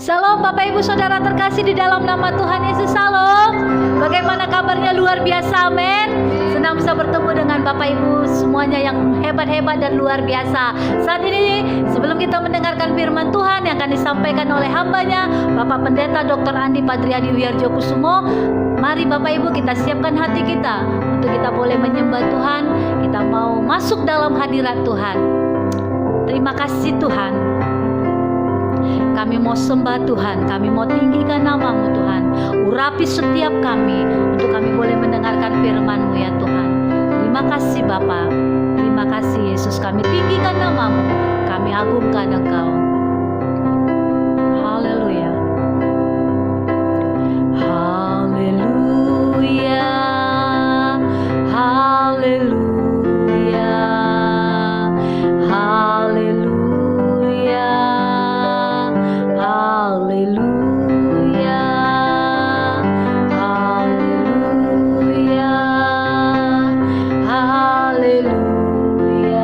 Shalom Bapak Ibu Saudara terkasih di dalam nama Tuhan Yesus. Shalom. Bagaimana kabarnya? Luar biasa, amin. Senang bisa bertemu dengan Bapak Ibu semuanya yang hebat-hebat dan luar biasa. Saat ini sebelum kita mendengarkan firman Tuhan yang akan disampaikan oleh hambanya Bapak Pendeta Dr. Andi Padriadi Wiardjokusumo, mari Bapak Ibu kita siapkan hati kita untuk kita boleh menyembah Tuhan. Kita mau masuk dalam hadirat Tuhan. Terima kasih Tuhan. Kami mau sembah Tuhan, kami mau tinggikan nama-Mu Tuhan. Urapi setiap kami untuk kami boleh mendengarkan firman-Mu ya Tuhan. Terima kasih Bapa, terima kasih Yesus. Kami tinggikan nama-Mu, kami agungkan Engkau. Haleluya. Haleluya. Haleluya. Haleluya. Haleluya, haleluya, haleluya, haleluya, haleluya,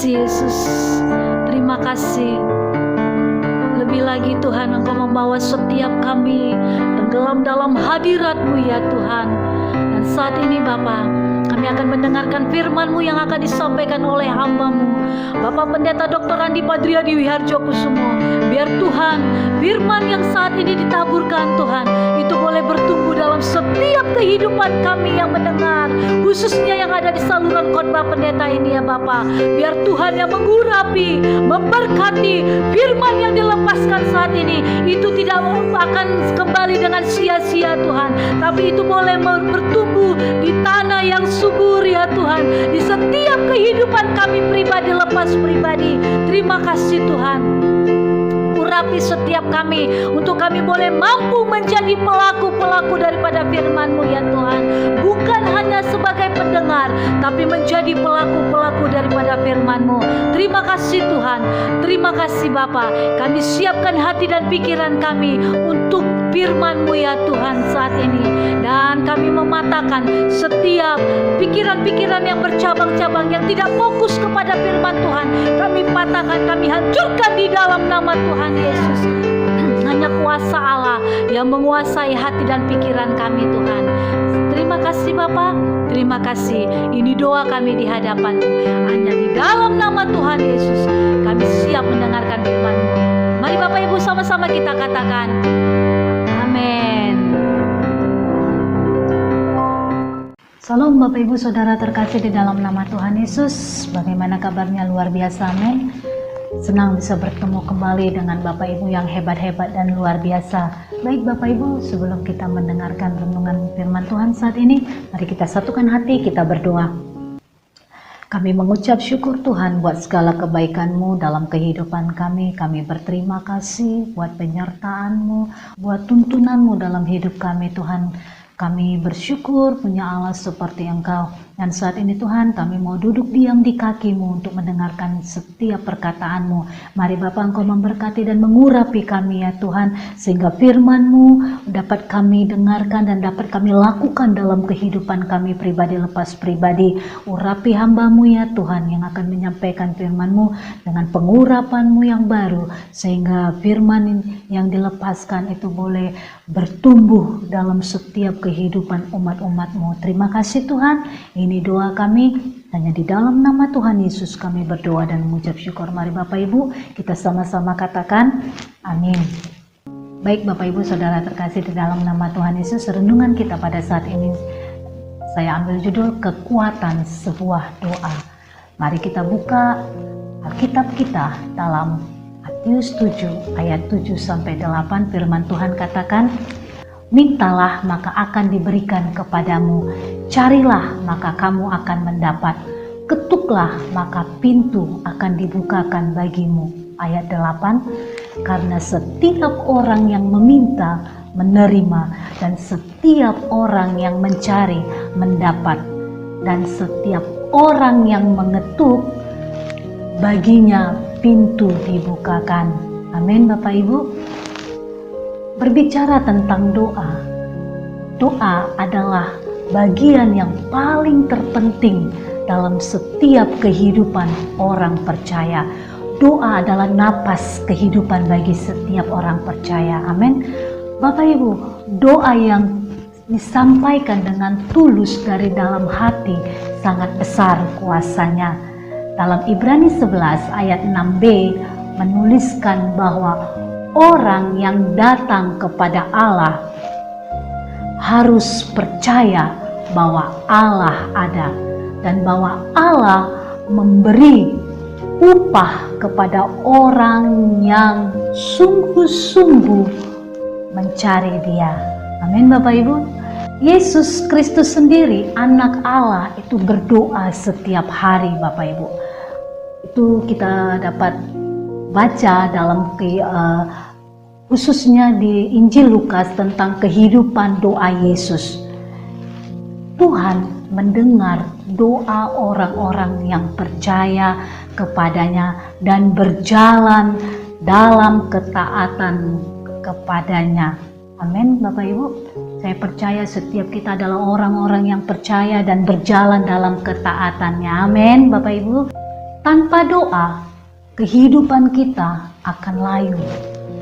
Yesus. Terima kasih. Lebih lagi Tuhan, Engkau membawa setiap kami tenggelam dalam hadirat-Mu ya Tuhan. Dan saat ini Bapa, kami kami akan mendengarkan firman-Mu yang akan disampaikan oleh hamba-Mu Bapak Pendeta Dr. Andi Padriadi Wiharjokusumo. Biar Tuhan, firman yang saat ini ditaburkan Tuhan, itu boleh bertumbuh dalam setiap kehidupan kami yang mendengar, khususnya yang ada di saluran khotbah pendeta ini ya Bapak. Biar Tuhan yang mengurapi, memberkati firman yang dilepaskan saat ini, itu tidak akan kembali dengan sia-sia Tuhan, tapi itu boleh bertumbuh di tanah yang subur ya Tuhan, di setiap kehidupan kami pribadi lepas pribadi. Terima kasih Tuhan, urapi setiap kami untuk kami boleh mampu menjadi pelaku-pelaku daripada firman-Mu ya Tuhan, bukan hanya sebagai pendengar tapi menjadi pelaku-pelaku daripada firman-Mu. Terima kasih Tuhan, terima kasih Bapa. Kami siapkan hati dan pikiran kami untuk firman-Mu ya Tuhan saat ini, dan kami mematahkan setiap pikiran-pikiran yang bercabang-cabang yang tidak fokus kepada firman Tuhan. Kami patahkan, kami hancurkan di dalam nama Tuhan Yesus. Hanya kuasa Allah yang menguasai hati dan pikiran kami Tuhan. Terima kasih Bapa, terima kasih. Ini doa kami di hadapan-Mu. Hanya di dalam nama Tuhan Yesus kami siap mendengarkan firman-Mu. Mari Bapak Ibu sama-sama kita katakan amin. Salam Bapak Ibu Saudara terkasih di dalam nama Tuhan Yesus. Bagaimana kabarnya? Luar biasa, amin. Senang bisa bertemu kembali dengan Bapak Ibu yang hebat-hebat dan luar biasa. Baik Bapak Ibu, sebelum kita mendengarkan renungan firman Tuhan saat ini, mari kita satukan hati, kita berdoa. Kami mengucap syukur Tuhan buat segala kebaikan-Mu dalam kehidupan kami. Kami berterima kasih buat penyertaan-Mu, buat tuntunan-Mu dalam hidup kami Tuhan. Kami bersyukur punya Allah seperti Engkau. Dan saat ini Tuhan, kami mau duduk diam di kaki-Mu untuk mendengarkan setiap perkataan-Mu. Mari Bapa Engkau memberkati dan mengurapi kami ya Tuhan, sehingga firman-Mu dapat kami dengarkan dan dapat kami lakukan dalam kehidupan kami pribadi lepas pribadi. Urapi hamba-Mu ya Tuhan yang akan menyampaikan firman-Mu dengan pengurapan-Mu yang baru, sehingga firman yang dilepaskan itu boleh bertumbuh dalam setiap kehidupan umat-umat-Mu. Terima kasih Tuhan. Ini doa kami, hanya di dalam nama Tuhan Yesus kami berdoa dan mengucap syukur. Mari Bapak Ibu kita sama-sama katakan amin. Baik Bapak Ibu Saudara terkasih di dalam nama Tuhan Yesus, renungan kita pada saat ini saya ambil judul kekuatan sebuah doa. Mari kita buka Alkitab kita dalam Matius 7 ayat 7-8. Firman Tuhan katakan, mintalah maka akan diberikan kepadamu, carilah maka kamu akan mendapat, ketuklah maka pintu akan dibukakan bagimu. Ayat 8, karena setiap orang yang meminta menerima, dan setiap orang yang mencari mendapat, dan setiap orang yang mengetuk baginya pintu dibukakan. Amin Bapak Ibu. Berbicara tentang doa, doa adalah bagian yang paling terpenting dalam setiap kehidupan orang percaya. Doa adalah napas kehidupan bagi setiap orang percaya. Amin. Bapak Ibu, doa yang disampaikan dengan tulus dari dalam hati sangat besar kuasanya. Dalam Ibrani 11 ayat 6b menuliskan bahwa orang yang datang kepada Allah harus percaya bahwa Allah ada dan bahwa Allah memberi upah kepada orang yang sungguh-sungguh mencari Dia. Amin Bapak Ibu. Yesus Kristus sendiri, anak Allah, itu berdoa setiap hari Bapak Ibu. Itu kita dapat baca dalam khususnya di Injil Lukas tentang kehidupan doa Yesus. Tuhan mendengar doa orang-orang yang percaya kepadanya dan berjalan dalam ketaatan kepadanya. Amin Bapak Ibu. Saya percaya setiap kita adalah orang-orang yang percaya dan berjalan dalam ketaatannya. Amin Bapak Ibu. Tanpa doa, kehidupan kita akan layu,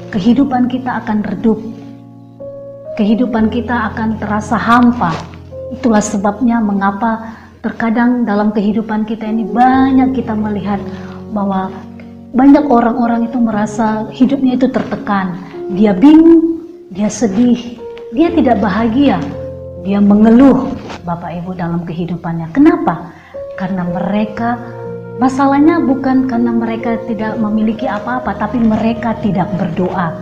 kehidupan kita akan redup, kehidupan kita akan terasa hampa. Itulah sebabnya mengapa Terkadang dalam kehidupan kita ini banyak kita melihat bahwa banyak orang-orang itu merasa hidupnya itu tertekan. Dia bingung, dia sedih, dia tidak bahagia, dia mengeluh Bapak Ibu dalam kehidupannya. Kenapa? Karena mereka, masalahnya bukan karena mereka tidak memiliki apa-apa, tapi mereka tidak berdoa.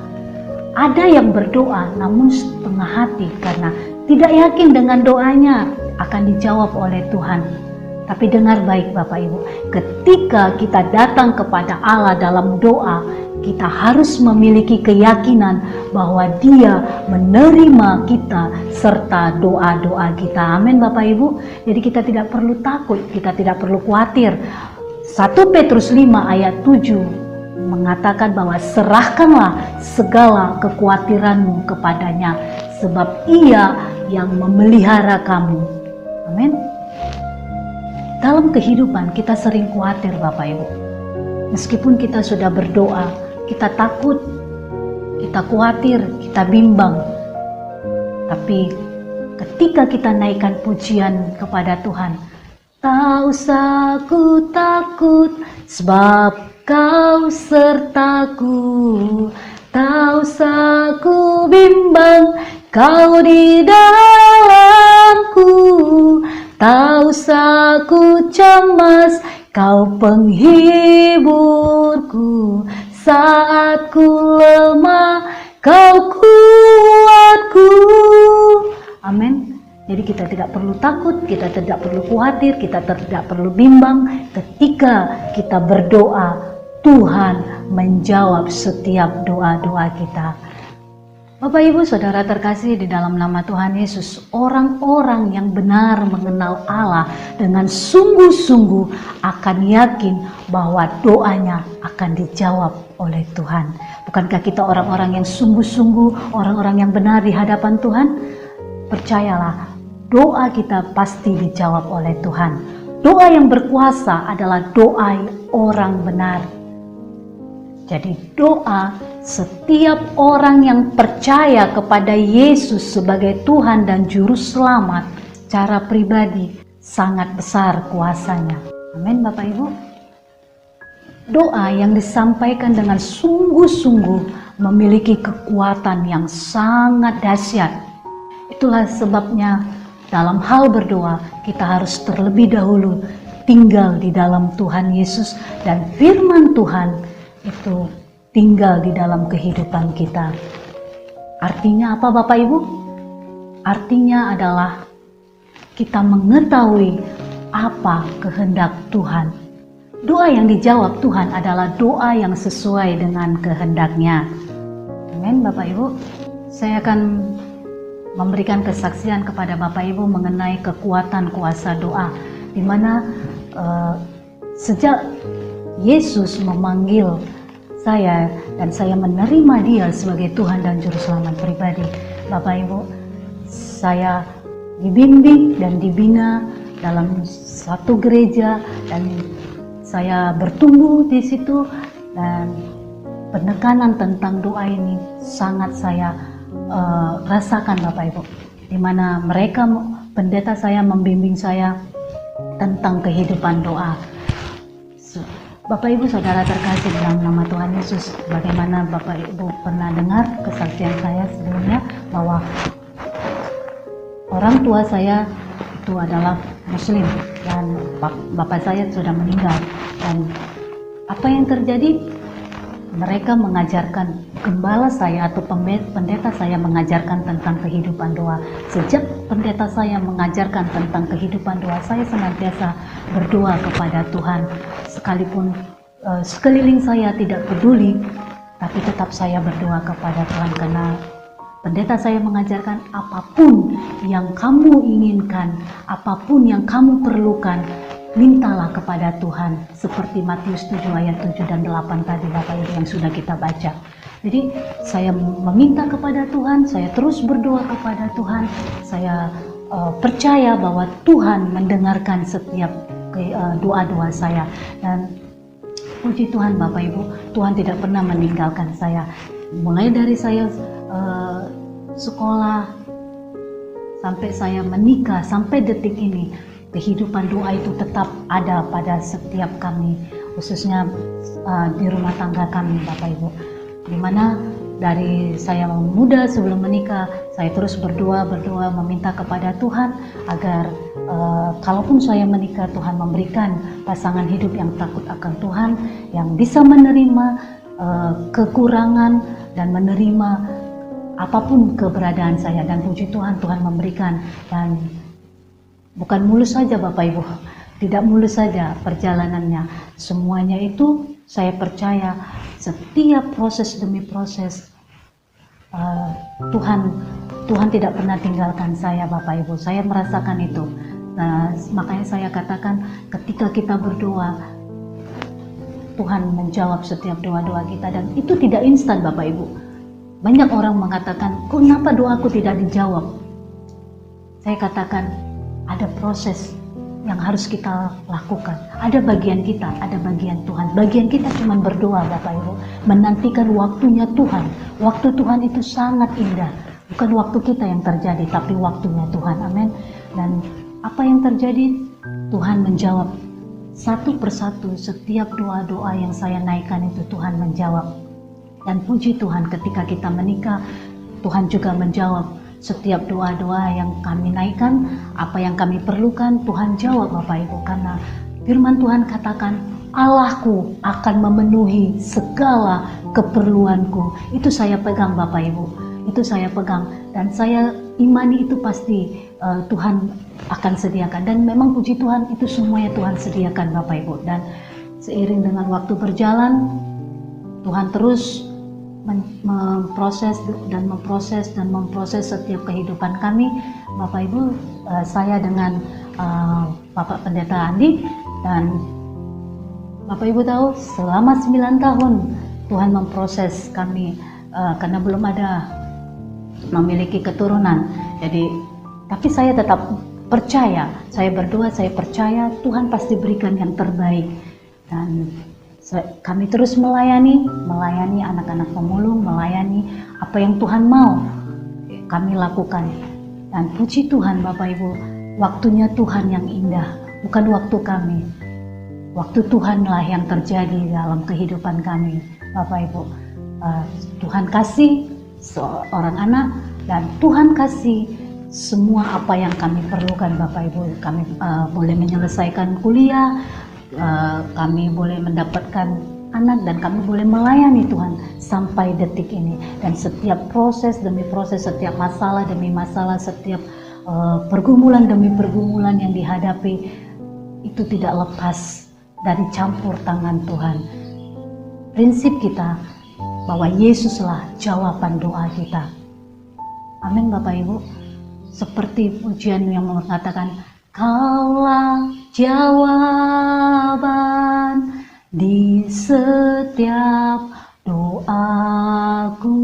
Ada yang berdoa namun setengah hati karena tidak yakin dengan doanya akan dijawab oleh Tuhan. Tapi dengar baik Bapak Ibu, ketika kita datang kepada Allah dalam doa, kita harus memiliki keyakinan bahwa Dia menerima kita serta doa-doa kita. Amin Bapak Ibu. Jadi kita tidak perlu takut, kita tidak perlu khawatir. 1 Petrus 5 ayat 7 mengatakan bahwa serahkanlah segala kekhawatiranmu kepadanya, sebab Ia yang memelihara kamu. Amin. Dalam kehidupan kita sering khawatir Bapak Ibu. Meskipun kita sudah berdoa, kita takut, kita khawatir, kita bimbang. Tapi ketika kita naikkan pujian kepada Tuhan, tak usah ku takut sebab Kau sertaku, tak usah ku bimbang, Kau di dalamku. Tak usah ku cemas, Kau penghiburku. Saat ku lemah, Kau kuatku. Amin. Jadi kita tidak perlu takut, kita tidak perlu khawatir, kita tidak perlu bimbang. Ketika kita berdoa, Tuhan menjawab setiap doa-doa kita. Bapak Ibu Saudara terkasih di dalam nama Tuhan Yesus, orang-orang yang benar mengenal Allah dengan sungguh-sungguh akan yakin bahwa doanya akan dijawab oleh Tuhan. Bukankah kita orang-orang yang sungguh-sungguh, orang-orang yang benar di hadapan Tuhan? Percayalah, doa kita pasti dijawab oleh Tuhan. Doa yang berkuasa adalah doa orang benar. Jadi doa setiap orang yang percaya kepada Yesus sebagai Tuhan dan Juru Selamat secara pribadi sangat besar kuasanya. Amin Bapak Ibu. Doa yang disampaikan dengan sungguh-sungguh memiliki kekuatan yang sangat dahsyat. Itulah sebabnya dalam hal berdoa kita harus terlebih dahulu tinggal di dalam Tuhan Yesus dan firman Tuhan itu tinggal di dalam kehidupan kita. Artinya apa Bapak Ibu? Artinya adalah kita mengetahui apa kehendak Tuhan. Doa yang dijawab Tuhan adalah doa yang sesuai dengan kehendaknya. Amin Bapak Ibu. Saya akan memberikan kesaksian kepada Bapak Ibu mengenai kekuatan kuasa doa, di mana sejak Yesus memanggil saya dan saya menerima Dia sebagai Tuhan dan Juru Selamat pribadi, Bapak Ibu, saya dibimbing dan dibina dalam satu gereja dan saya bertumbuh di situ, dan penekanan tentang doa ini sangat saya rasakan Bapak Ibu, di mana mereka, pendeta saya membimbing saya tentang kehidupan doa. Bapak Ibu Saudara terkasih dalam nama Tuhan Yesus, bagaimana Bapak Ibu pernah dengar kesaksian saya sebelumnya bahwa orang tua saya itu adalah Muslim dan bapak saya sudah meninggal, dan apa yang terjadi? Mereka mengajarkan, gembala saya atau pendeta saya mengajarkan tentang kehidupan doa. Sejak pendeta saya mengajarkan tentang kehidupan doa, saya senantiasa berdoa kepada Tuhan. Sekalipun sekeliling saya tidak peduli, tapi tetap saya berdoa kepada Tuhan, karena pendeta saya mengajarkan apapun yang kamu inginkan, apapun yang kamu perlukan, mintalah kepada Tuhan, seperti Matius 7 ayat 7 dan 8 tadi Bapak Ibu yang sudah kita baca. Jadi saya meminta kepada Tuhan, saya terus berdoa kepada Tuhan, saya percaya bahwa Tuhan mendengarkan setiap doa-doa saya, dan puji Tuhan Bapak Ibu, Tuhan tidak pernah meninggalkan saya. Mulai dari saya sekolah sampai saya menikah, sampai detik ini, kehidupan doa itu tetap ada pada setiap kami, khususnya di rumah tangga kami, Bapak Ibu. Dimana dari saya muda sebelum menikah, saya terus berdoa meminta kepada Tuhan agar kalaupun saya menikah, Tuhan memberikan pasangan hidup yang takut akan Tuhan, yang bisa menerima kekurangan dan menerima apapun keberadaan saya. Dan puji Tuhan, Tuhan memberikan. Dan bukan mulus saja Bapak Ibu, tidak mulus saja perjalanannya. Semuanya itu saya percaya setiap proses demi proses Tuhan tidak pernah tinggalkan saya, Bapak Ibu. Saya merasakan itu. Nah, makanya saya katakan ketika kita berdoa, Tuhan menjawab setiap doa-doa kita, dan itu tidak instan, Bapak Ibu. Banyak orang mengatakan, kenapa doaku tidak dijawab? Saya katakan ada proses yang harus kita lakukan. Ada bagian kita, ada bagian Tuhan. Bagian kita cuma berdoa, Bapak Ibu, menantikan waktunya Tuhan. Waktu Tuhan itu sangat indah. Bukan waktu kita yang terjadi, tapi waktunya Tuhan. Amin. Dan apa yang terjadi? Tuhan menjawab satu persatu. Setiap doa-doa yang saya naikkan itu Tuhan menjawab. Dan puji Tuhan, ketika kita menikah, Tuhan juga menjawab setiap doa-doa yang kami naikkan. Apa yang kami perlukan, Tuhan jawab, Bapak Ibu. Karena firman Tuhan katakan, Allahku akan memenuhi segala keperluanku. Itu saya pegang, Bapak Ibu. Itu saya pegang. Dan saya imani itu pasti Tuhan akan sediakan. Dan memang puji Tuhan, itu semuanya Tuhan sediakan, Bapak Ibu. Dan seiring dengan waktu berjalan, Tuhan terus memproses setiap kehidupan kami, Bapak Ibu. Saya dengan Bapak Pendeta Andi, dan Bapak Ibu tahu selama 9 tahun Tuhan memproses kami karena belum ada memiliki keturunan. Jadi, tapi saya tetap percaya, saya berdoa, saya percaya Tuhan pasti berikan yang terbaik. Dan kami terus melayani anak-anak pemulung, melayani apa yang Tuhan mau kami lakukan. Dan puji Tuhan, Bapak Ibu, waktunya Tuhan yang indah, bukan waktu kami. Waktu Tuhanlah yang terjadi dalam kehidupan kami, Bapak Ibu. Tuhan kasih seorang anak, dan Tuhan kasih semua apa yang kami perlukan, Bapak Ibu. Kami boleh menyelesaikan kuliah, kami boleh mendapatkan anak, dan kami boleh melayani Tuhan sampai detik ini. Dan setiap proses demi proses, setiap masalah demi masalah, setiap pergumulan demi pergumulan yang dihadapi, itu tidak lepas dari campur tangan Tuhan. Prinsip kita bahwa Yesuslah jawaban doa kita. Amin, Bapak Ibu. Seperti pujian yang mengatakan, Kaulah jawaban di setiap doaku,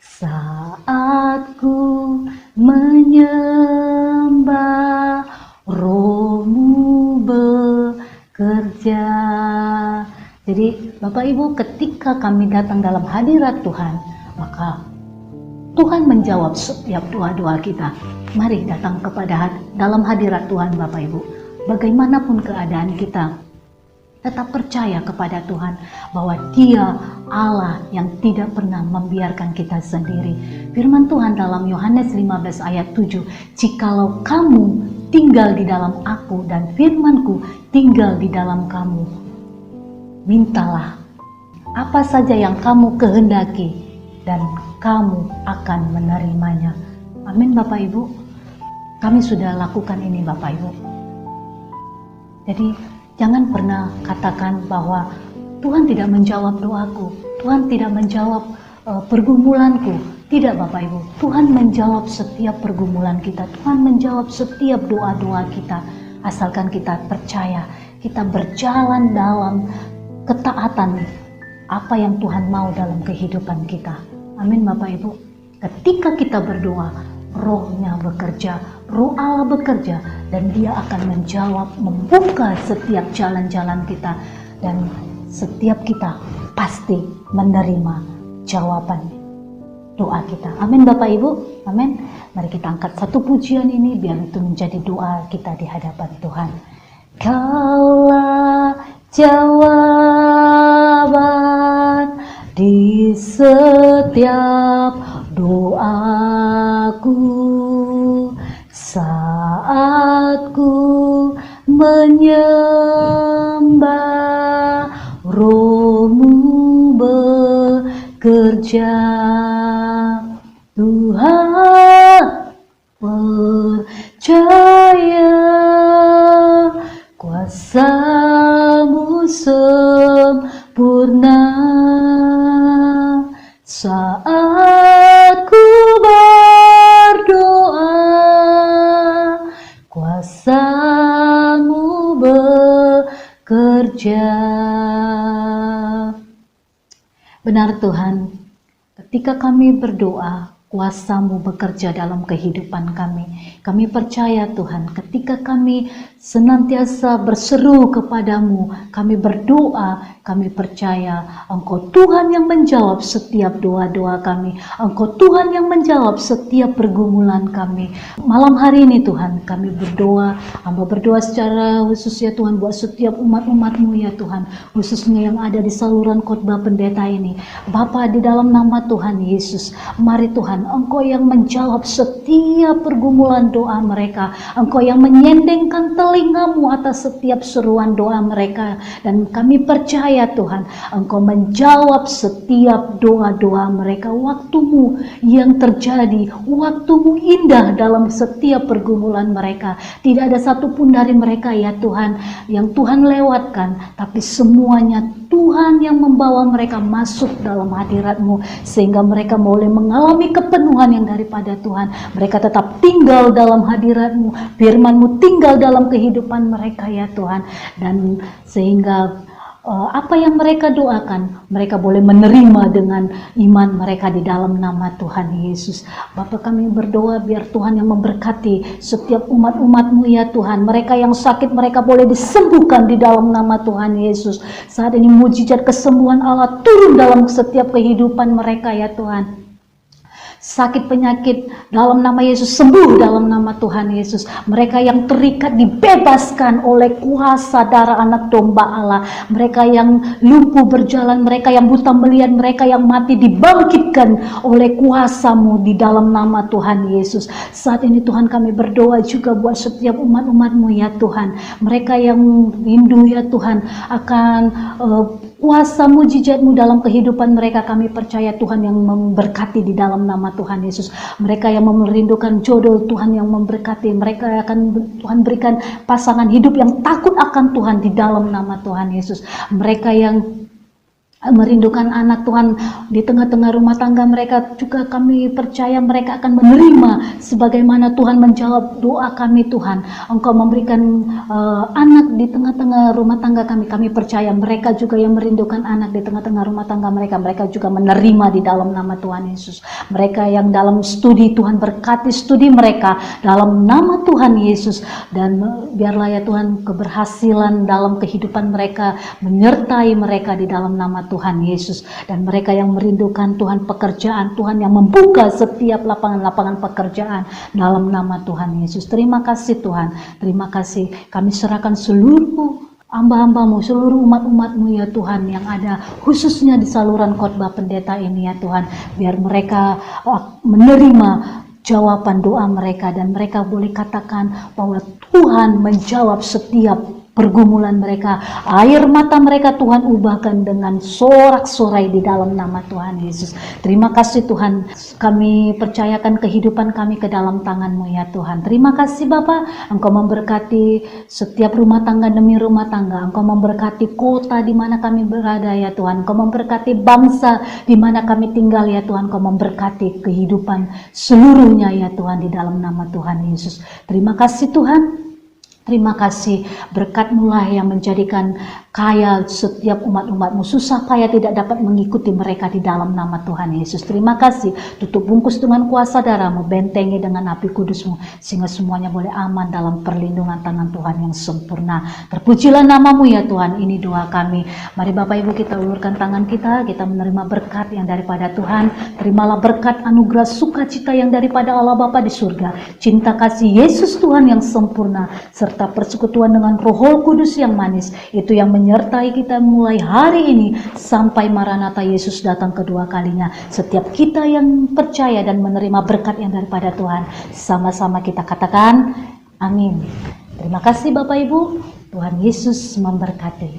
saat ku menyembah, Roh-Mu bekerja. Jadi Bapak Ibu, ketika kami datang dalam hadirat Tuhan, maka Tuhan menjawab setiap doa-doa kita. Mari datang dalam hadirat Tuhan, Bapak Ibu. Bagaimanapun keadaan kita, tetap percaya kepada Tuhan bahwa Dia Allah yang tidak pernah membiarkan kita sendiri. Firman Tuhan dalam Yohanes 15 ayat 7, "Jikalau kamu tinggal di dalam Aku dan firman-Ku tinggal di dalam kamu, mintalah apa saja yang kamu kehendaki dan kamu akan menerimanya." Amin, Bapak Ibu. Kami sudah lakukan ini, Bapak Ibu. Jadi jangan pernah katakan bahwa Tuhan tidak menjawab doaku, Tuhan tidak menjawab pergumulanku. Tidak, Bapak Ibu. Tuhan menjawab setiap pergumulan kita, Tuhan menjawab setiap doa-doa kita, asalkan kita percaya, kita berjalan dalam ketaatan apa yang Tuhan mau dalam kehidupan kita. Amin, Bapak Ibu. Ketika kita berdoa, Roh-Nya bekerja, Roh Allah bekerja, dan Dia akan menjawab, membuka setiap jalan-jalan kita, dan setiap kita pasti menerima jawaban. doa kita. Amin Bapak Ibu, amin. Mari kita angkat satu pujian ini biar itu menjadi doa kita di hadapan Tuhan. Kaulah jawaban di setiap doaku saat ku menyembah, Roh-Mu bekerja. Tuhan percaya kuasa-Mu sempurna saat ku berdoa, kuasa-Mu bekerja. Benar Tuhan, ketika kami berdoa, kuasa-Mu bekerja dalam kehidupan kami. Kami percaya Tuhan, ketika kami senantiasa berseru kepadamu, kami berdoa, kami percaya Engkau Tuhan yang menjawab setiap doa-doa kami. Engkau Tuhan yang menjawab setiap pergumulan kami. Malam hari ini Tuhan, kami berdoa, hamba berdoa secara khusus ya Tuhan, buat setiap umat-umat-Mu ya Tuhan, khususnya yang ada di saluran khotbah pendeta ini. Bapa, di dalam nama Tuhan Yesus, mari Tuhan, Engkau yang menjawab setiap pergumulan doa mereka. Engkau yang menyendengkan telinga-Mu atas setiap seruan doa mereka. Dan kami percaya Tuhan, Engkau menjawab setiap doa-doa mereka. Waktu-Mu yang terjadi, waktu-Mu indah dalam setiap pergumulan mereka. Tidak ada satupun dari mereka ya Tuhan yang Tuhan lewatkan, tapi semuanya Tuhan yang membawa mereka masuk dalam hadirat-Mu, sehingga mereka boleh mengalami kepenuhan yang daripada Tuhan. Mereka tetap tinggal dalam hadirat-Mu, firman-Mu tinggal dalam kehidupan mereka ya Tuhan. Dan sehingga apa yang mereka doakan, mereka boleh menerima dengan iman mereka di dalam nama Tuhan Yesus. Bapa, kami berdoa biar Tuhan yang memberkati setiap umat-umat-Mu ya Tuhan. Mereka yang sakit, mereka boleh disembuhkan di dalam nama Tuhan Yesus. Saat ini mujizat kesembuhan Allah turun dalam setiap kehidupan mereka ya Tuhan. Sakit penyakit dalam nama Yesus sembuh dalam nama Tuhan Yesus. Mereka yang terikat dibebaskan oleh kuasa darah anak domba Allah. Mereka yang lumpuh berjalan, mereka yang buta melihat, mereka yang mati dibangkitkan oleh kuasa-Mu di dalam nama Tuhan Yesus. Saat ini Tuhan, kami berdoa juga buat setiap umat-umat-Mu ya Tuhan. Mereka yang rindu ya Tuhan akan kuasa mujizat-Mu dalam kehidupan mereka. Kami percaya Tuhan yang memberkati di dalam nama Tuhan Yesus. Mereka yang merindukan jodoh, Tuhan yang memberkati. Mereka akan Tuhan berikan pasangan hidup yang takut akan Tuhan di dalam nama Tuhan Yesus. Mereka yang merindukan anak Tuhan di tengah-tengah rumah tangga mereka juga, kami percaya mereka akan menerima sebagaimana Tuhan menjawab doa kami Tuhan. Engkau memberikan anak di tengah-tengah rumah tangga kami. Kami percaya mereka juga yang merindukan anak di tengah-tengah rumah tangga mereka, mereka juga menerima di dalam nama Tuhan Yesus. Mereka yang dalam studi, Tuhan berkati studi mereka dalam nama Tuhan Yesus. Dan biarlah ya Tuhan keberhasilan dalam kehidupan mereka menyertai mereka di dalam nama Tuhan Yesus. Dan mereka yang merindukan Tuhan pekerjaan, Tuhan yang membuka setiap lapangan-lapangan pekerjaan dalam nama Tuhan Yesus. Terima kasih Tuhan, terima kasih. Kami serahkan seluruh hamba-hamba-Mu, seluruh umat-umat-Mu ya Tuhan yang ada khususnya di saluran khotbah pendeta ini ya Tuhan. Biar mereka menerima jawaban doa mereka dan mereka boleh katakan bahwa Tuhan menjawab setiap pergumulan mereka. Air mata mereka Tuhan ubahkan dengan sorak-sorai di dalam nama Tuhan Yesus. Terima kasih Tuhan, kami percayakan kehidupan kami ke dalam tangan-Mu ya Tuhan. Terima kasih Bapa, Engkau memberkati setiap rumah tangga demi rumah tangga. Engkau memberkati kota di mana kami berada ya Tuhan. Engkau memberkati bangsa di mana kami tinggal ya Tuhan. Engkau memberkati kehidupan seluruhnya ya Tuhan di dalam nama Tuhan Yesus. Terima kasih Tuhan. Terima kasih, berkat-Mu lah yang menjadikan kaya setiap umat-umat-Mu, susah payah tidak dapat mengikuti mereka di dalam nama Tuhan Yesus. Terima kasih, tutup bungkus dengan kuasa darah-Mu, bentengi dengan api kudus-Mu, sehingga semuanya boleh aman dalam perlindungan tangan Tuhan yang sempurna. Terpujilah nama-Mu ya Tuhan, ini doa kami. Mari Bapak Ibu kita ulurkan tangan kita menerima berkat yang daripada Tuhan. Terimalah berkat anugerah sukacita yang daripada Allah Bapa di surga, cinta kasih Yesus Tuhan yang sempurna, serta persekutuan dengan Roh Kudus yang manis, itu yang menyertai kita mulai hari ini sampai Maranatha Yesus datang kedua kalinya. Setiap kita yang percaya dan menerima berkat yang daripada Tuhan, sama-sama kita katakan amin. Terima kasih Bapak Ibu, Tuhan Yesus memberkati.